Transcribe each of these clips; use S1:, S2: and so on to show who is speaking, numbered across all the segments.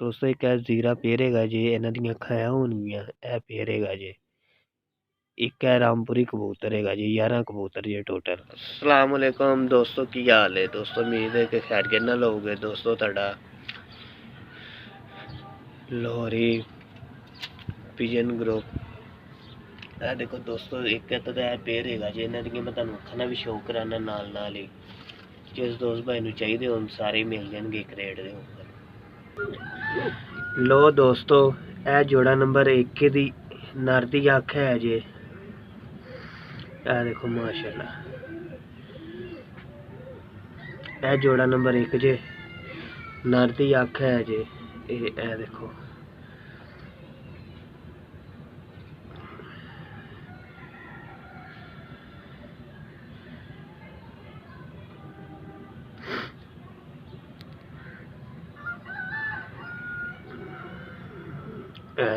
S1: दोस्तों एक जीरा पेयर हैगा जे, इन्हां दियां खायां होणगीਆਂ ਇਹ पेयर हैगा जे। एक है रामपुरी कबूतर हैगा जी, 11 कबूतर जे टोटल। अस्सलाम वालेकुम दोस्तों, की हाल है दोस्तों? उम्मीद है कि खैरियत नाल होगे दोस्तों। तुहाडा लाहौरी पिजन ग्रुप ਇਹ देखो दोस्तों, एक तो ਇਹ पेयर हैगा जी। इन्हां ਦੀਆਂ मैं ਤੁਹਾਨੂੰ ਅੱਖਾਂ ਨਾਲ ਵੀ ਸ਼ੋਅ ਕਰਾਣਾ ਨਾਲ ਹੀ। जिस दोस्त भाई ਨੂੰ ਚਾਹੀਦੇ ਹੋਣ ਸਾਰੇ ਮਿਲ ਜਾਣਗੇ ਇੱਕ ਰੇਟ ਦੇ ਉੱਪਰ। लो दोस्तों, ਇਹ ਜੋੜਾ नंबर 1 ਦੀ नर दी अख है जे। देखो माशाल्लाह, यह जोड़ा नंबर 1 जे, नर दी अख है जे। ए देखो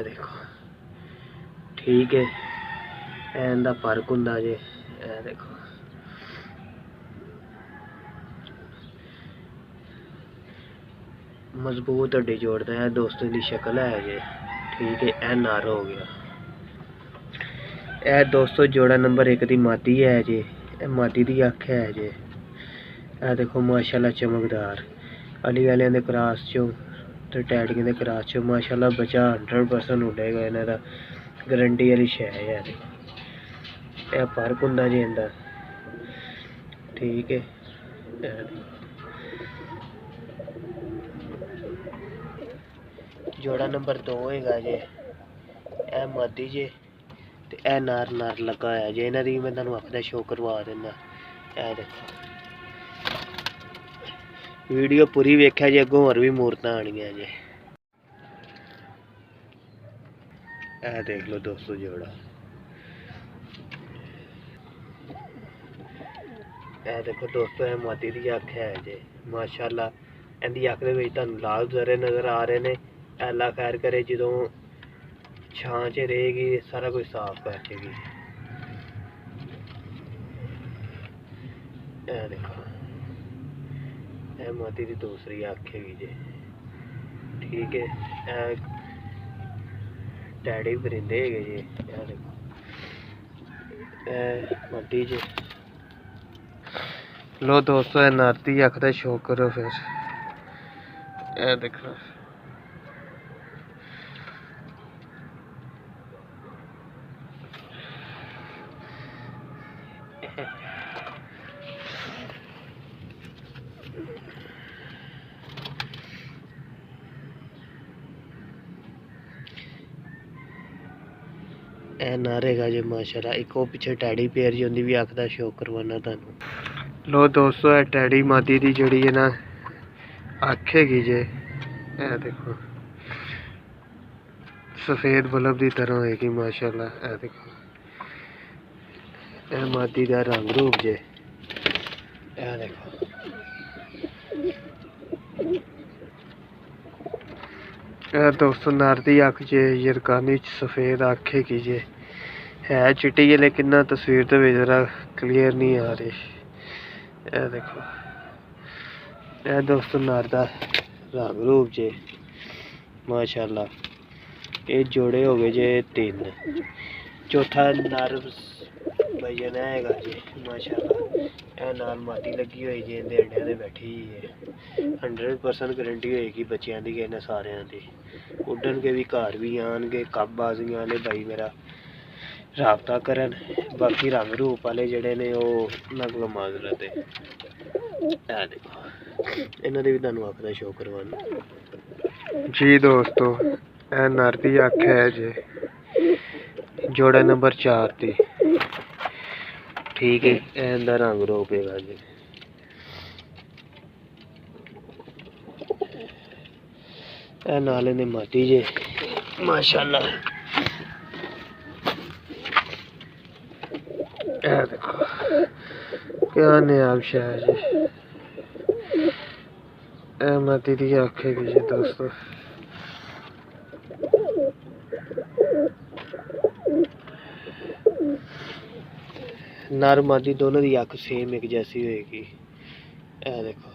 S1: देखो ठीक है, इनका फर्क होंदा जे। देखो मजबूत हड्डी जोड़ता है दोस्तों की शक्ल है जे। ठीक है, यह नर हो गया। यह दोस्तों जोड़ा नंबर 1 की मादी है जे। मादी की अख है जे। यह देखो माशाल्लाह चमकदार अली वाले दे क्रॉस चो तो टैडियों के क्रॉस चो माशाल्लाह बच्चा 100% उड़ेगा। इन्हां दा गारंटी वाली शै है। यह फर्क होंदा जी इंदा। ठीक है, जोड़ा नंबर 2 हैगा जे। यह मादी जे ते यह नर लगा होया जे। इन्हां दी मैं तुहानूं अख दा शो करवा दिंदा। यह देखो वीडियो पूरी वेख्या जे, अगों होर भी मूरतां आणियां जे। यह देख लो दोस्तों जोड़ा। यह देखो दोस्तों, यह मादी की अख है जे। माशाल्लाह इहदी अख दे विच तुहानूं लाल जरे नज़र आ रहे ने। अल्लाह खैर करे जदों छां च रहेगी सारा कुछ साफ कर देगी। यह देखो, यह मादी की दूसरी अख हैगी जे। ठीक है, यह टैडी परिंदे हैगे जे। यह देखो, यह मादी जे। लो दोस्तों, यह नर दी अख दा शो करो फिर। यह देखो यह नर हैगा जी माशाल्लाह। एक वो पिछे टैडी पेयर जी, उनकी भी अख दा शो करवाना तुहानूं। लो दोस्तों, यह टैडी मादी की जिहड़ी है ना अख हैगी जे। यह देखो सफेद बल्ब की तरह होएगी माशाल्लाह। यह देखो, यह मादी का रंग रूप जे। यह देखो यह दोस्तों नर दी अख जे, यरकानी सफेद अख हैगी जे। है चिट्टी है लेकिन ना तस्वीर तो जरा क्लियर नहीं आ रही। यह देखो, यह दोस्तों नर दा रंग रूप जे माशाल्लाह। ये जोड़े हो गए जे 3। चौथा नर भजन हैगा जी माशाल्लाह। यह नाल मादी लगी हुई जी, इंदे अंडियां ते बैठी है। 100% गारंटी होएगी बच्चों की इन्हें सारियां दी। उड्डन के भी घर भी आएंगे, कब बाजियां वाले भाई मेरा राबता करन। बाकी रंग रूप वाले जड़े ने उन्होंने को माजरत है। देखो इन्होंने भी तुहानूं अख दा शो करवाना जी दोस्तों। यह नर दी अख है जे, जोड़ा नंबर 4 दी। ठीक है, इनका रंग रूप है जी। नाले ने मादी जे माशाल्लाह। देखो क्या नायाब शहर जी। मादी की अख है जी दोस्तों। नर मादी दोनों की अख सेम एक जैसी होएगी। देखो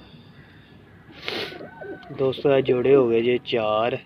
S1: दोस्तों ये जोड़े हो गए जी 4।